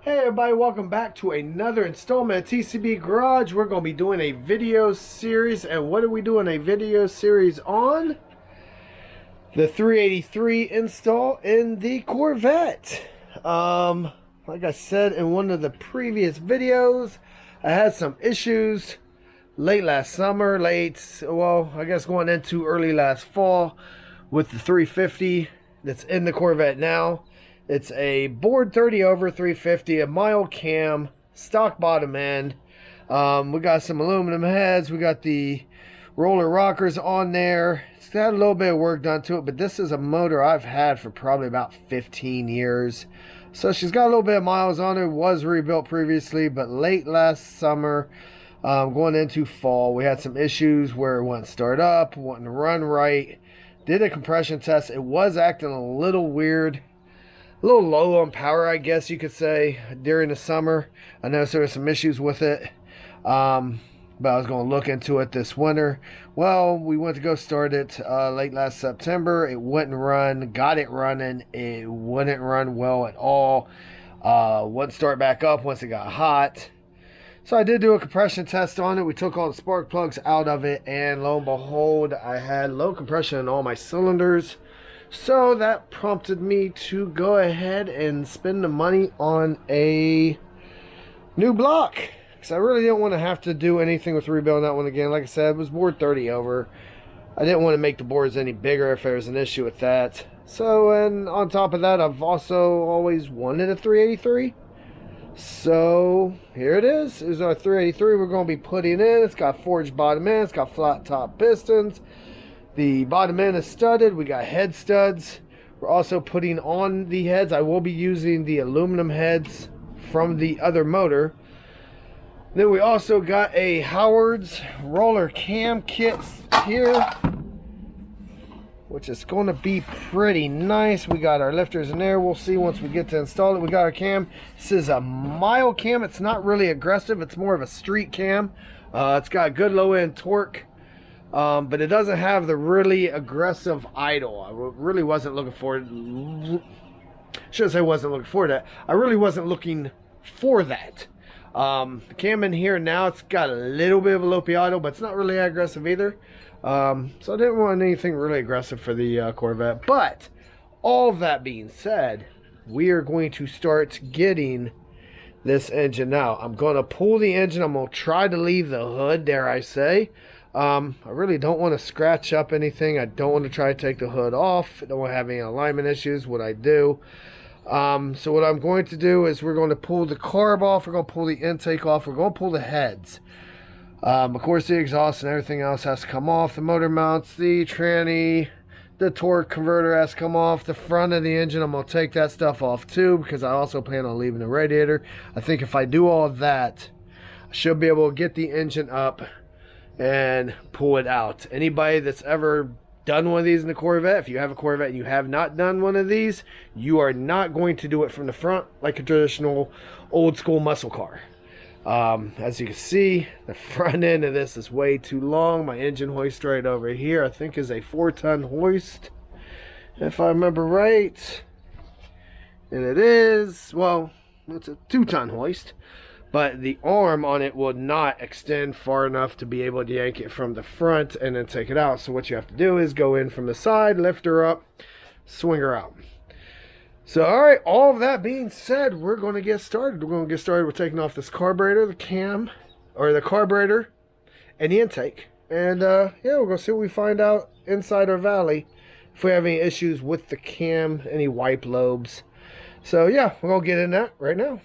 Hey everybody, welcome back to another installment of T.C.B. Garage. We're going to be doing a video series, and what are we doing a video series on? The 383 install in the Corvette. Like I said in one of the previous videos, I had some issues late last summer, I guess going into early last fall with the 350 that's in the Corvette now. It's a bored 30 over 350, a mild cam, stock bottom end. We got some aluminum heads. We got the roller rockers on there. It's got a little bit of work done to it, but this is a motor I've had for probably about 15 years. So she's got a little bit of miles on her. Was rebuilt previously, but late last summer, going into fall, we had some issues where it wouldn't start up, wouldn't run right. Did a compression test. It was acting a little weird. A little low on power, I guess you could say, during the summer. I noticed there were some issues with it, but I was going to look into it this winter. Well, we went to go start it late last September. It wouldn't run. Got it running. It wouldn't run well at all. Wouldn't start back up once it got hot. So I did do a compression test on it. We took all the spark plugs out of it, and lo and behold, I had low compression in all my cylinders. So that prompted me to go ahead and spend the money on a new block, because I really didn't want to have to do anything with rebuilding that one again. Like I said, it was bored 30 over. I didn't want to make the boards any bigger if there was an issue with that. So, and on top of that, I've also always wanted a 383. So here it is. Here's our 383 we're going to be putting in. It's got forged bottom end. It's got flat top pistons. The bottom end is studded. We got head studs. We're also putting on the heads. I will be using the aluminum heads from the other motor. Then we also got a Howard's roller cam kit here, which is going to be pretty nice. We got our lifters in there. We'll see once we get to install it. We got our cam. This is a mild cam. It's not really aggressive. It's more of a street cam. It's got good low end torque. But it doesn't have the really aggressive idle. I really wasn't looking for it. Shouldn't say wasn't looking for that. I really wasn't looking for that. The cam in here now, it's got a little bit of a lopey idle, but it's not really aggressive either. So I didn't want anything really aggressive for the Corvette. But all of that being said, we are going to start getting this engine out. I'm going to pull the engine. I'm going to try to leave the hood, dare I say. I really don't want to scratch up anything. I don't want to try to take the hood off. I don't want to have any alignment issues. What I do. So what I'm going to do is we're going to pull the carb off. We're going to pull the intake off. We're going to pull the heads. Of course, the exhaust and everything else has to come off. The motor mounts, the tranny, the torque converter has to come off. The front of the engine, I'm going to take that stuff off too, because I also plan on leaving the radiator. I think if I do all of that, I should be able to get the engine up and pull it out. Anybody that's ever done one of these in the Corvette, if you have a Corvette and you have not done one of these, you are not going to do it from the front like a traditional old school muscle car. As you can see, the front end of this is way too long. My engine hoist right over here, I think, is a 4-ton hoist, if I remember right. And it is, well, it's a 2-ton hoist. But the arm on it will not extend far enough to be able to yank it from the front and then take it out. So what you have to do is go in from the side, lift her up, swing her out. So, all right, all of that being said, we're going to get started. We're going to get started with taking off this carburetor, the cam, or the carburetor, and the intake. And, yeah, we're going to see what we find out inside our valley. If we have any issues with the cam, any wipe lobes. So, yeah, we're going to get in that right now.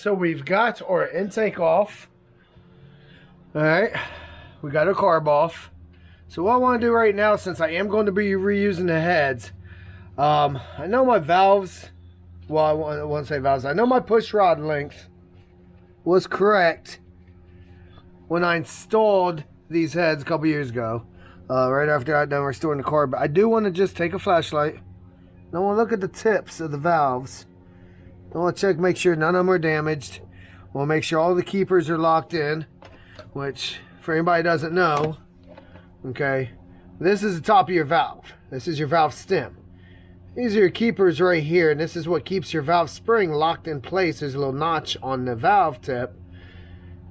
so we've got our intake off. Alright, we got our carb off. So what I want to do right now, since I am going to be reusing the heads, I know my valves, well, I won't say valves, I know my push rod length was correct when I installed these heads a couple years ago, right after I got done restoring the car. But I do want to just take a flashlight. I want to look at the tips of the valves. I want to check, make sure none of them are damaged. I want to make sure all the keepers are locked in, which, for anybody who doesn't know, okay, this is the top of your valve. This is your valve stem. These are your keepers right here, and this is what keeps your valve spring locked in place. There's a little notch on the valve tip,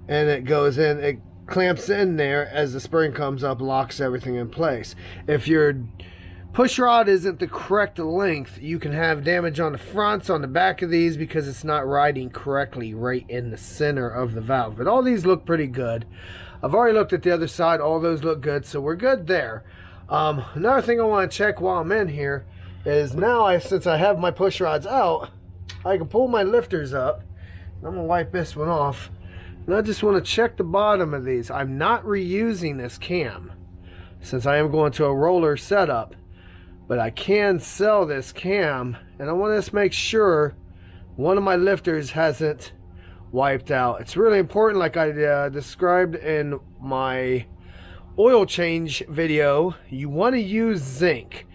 and it goes in, it clamps in there as the spring comes up, locks everything in place. If your push rod isn't the correct length, you can have damage on the fronts, on the back of these, because it's not riding correctly right in the center of the valve. But all these look pretty good. I've already looked at the other side. All those look good, so we're good there. Another thing I want to check while I'm in here is now, since I have my push rods out, I can pull my lifters up. I'm going to wipe this one off. And I just want to check the bottom of these. I'm not reusing this cam, since I am going to a roller setup. But I can sell this cam, and I want to just make sure one of my lifters hasn't wiped out. It's really important, like I described in my oil change video. You want to use zinc.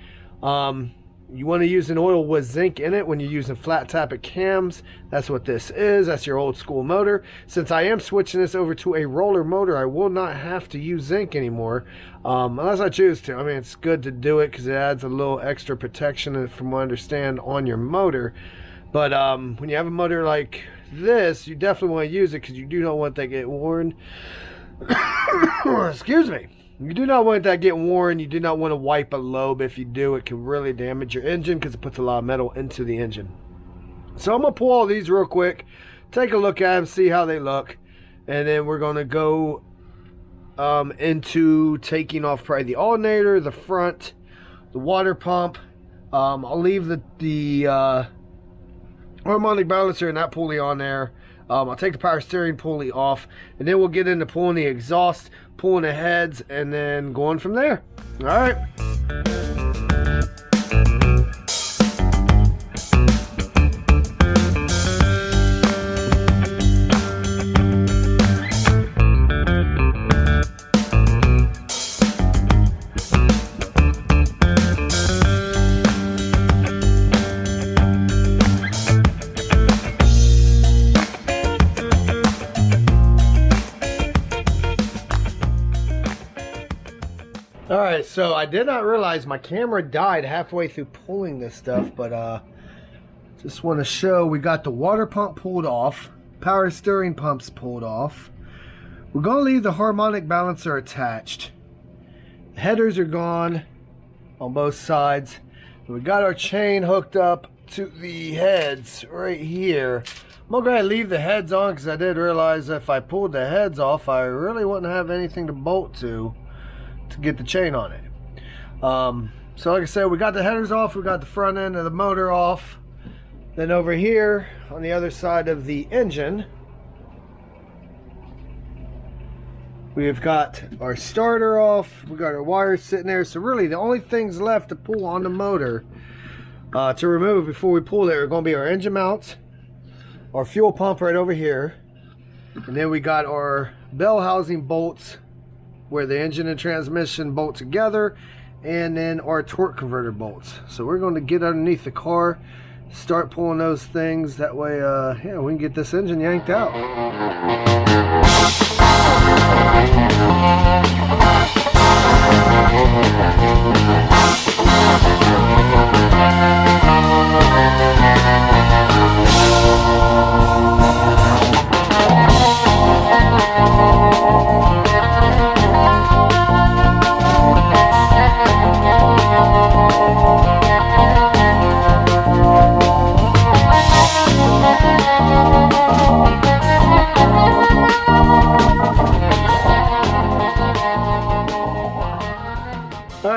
You want to use an oil with zinc in it when you're using flat tappet cams. That's what this is. That's your old school motor. Since I am switching this over to a roller motor, I will not have to use zinc anymore, unless I choose to. I mean, it's good to do it because it adds a little extra protection, from what I understand, on your motor. But when you have a motor like this, you definitely want to use it, because you do not want that to get worn. Excuse me. You do not want that to get worn. You do not want to wipe a lobe. If you do, it can really damage your engine, because it puts a lot of metal into the engine. So I'm going to pull all these real quick, take a look at them, see how they look, and then we're going to go into taking off probably the alternator, the front, the water pump. I'll leave the harmonic balancer and that pulley on there. I'll take the power steering pulley off, and then we'll get into pulling the exhaust, pulling the heads, and then going from there. All right. Alright, so I did not realize my camera died halfway through pulling this stuff, but just want to show we got the water pump pulled off, power steering pumps pulled off. We're going to leave the harmonic balancer attached. The headers are gone on both sides. We got our chain hooked up to the heads right here. I'm going to go ahead and leave the heads on, because I did realize if I pulled the heads off, I really wouldn't have anything to bolt to get the chain on it. So like I said, we got the headers off, we got the front end of the motor off. Then over here on the other side of the engine, we've got our starter off, we got our wires sitting there. So really the only things left to pull on the motor, to remove before we pull it, are going to be our engine mounts, our fuel pump right over here, and then we got our bell housing bolts where the engine and transmission bolt together, and then our torque converter bolts. So we're going to get underneath the car, start pulling those things. That way, yeah, we can get this engine yanked out.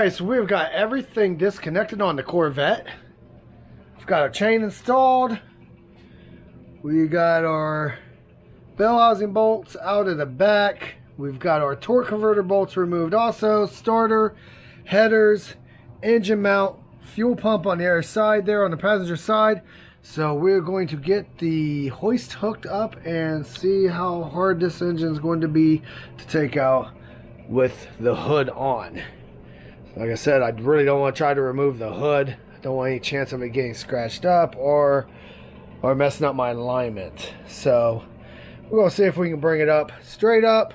Alright, so we've got everything disconnected on the Corvette. We've got our chain installed. We got our bell housing bolts out of the back. We've got our torque converter bolts removed also. Starter, headers, engine mount, fuel pump on the other side there on the passenger side. So we're going to get the hoist hooked up and see how hard this engine is going to be to take out with the hood on. Like I said, I really don't want to try to remove the hood. I don't want any chance of it getting scratched up or messing up my alignment. So we're going to see if we can bring it up straight up,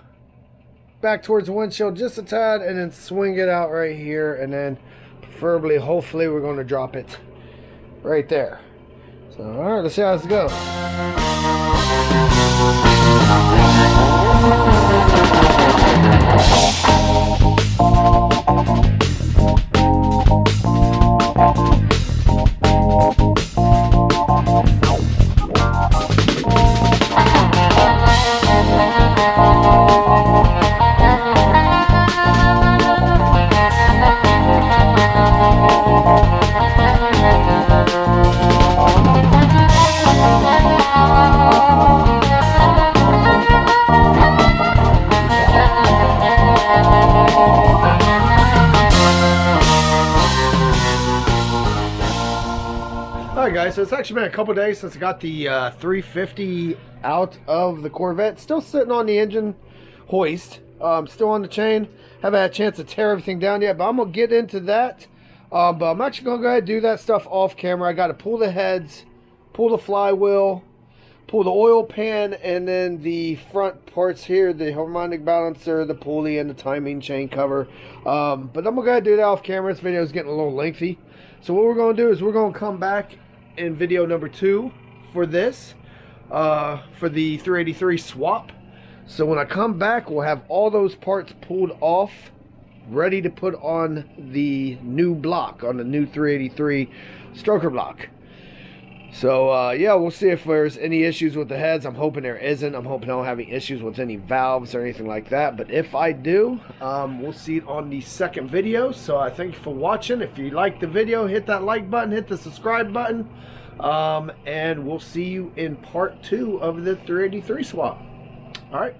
back towards the windshield just a tad, and then swing it out right here, and then preferably, hopefully, we're going to drop it right there. So, alright, let's see how this goes. Alright guys, so it's actually been a couple days since I got the 350 out of the Corvette. Still sitting on the engine hoist, still on the chain. Haven't had a chance to tear everything down yet, but I'm going to get into that. But I'm actually going to go ahead and do that stuff off camera. I got to pull the heads, pull the flywheel, pull the oil pan, and then the front parts here, the harmonic balancer, the pulley, and the timing chain cover. But I'm going to go ahead and do that off camera. This video is getting a little lengthy. So what we're going to do is we're going to come back in video number 2 for this, for the 383 swap. So when I come back, we'll have all those parts pulled off, ready to put on the new block, on the new 383 stroker block. So yeah, we'll see if there's any issues with the heads. I'm hoping there isn't. I'm hoping I don't have any issues with any valves or anything like that. But if I do, we'll see it on the second video. So I thank you for watching. If you like the video, hit that like button, hit the subscribe button, and we'll see you in part 2 of the 383 swap. All right.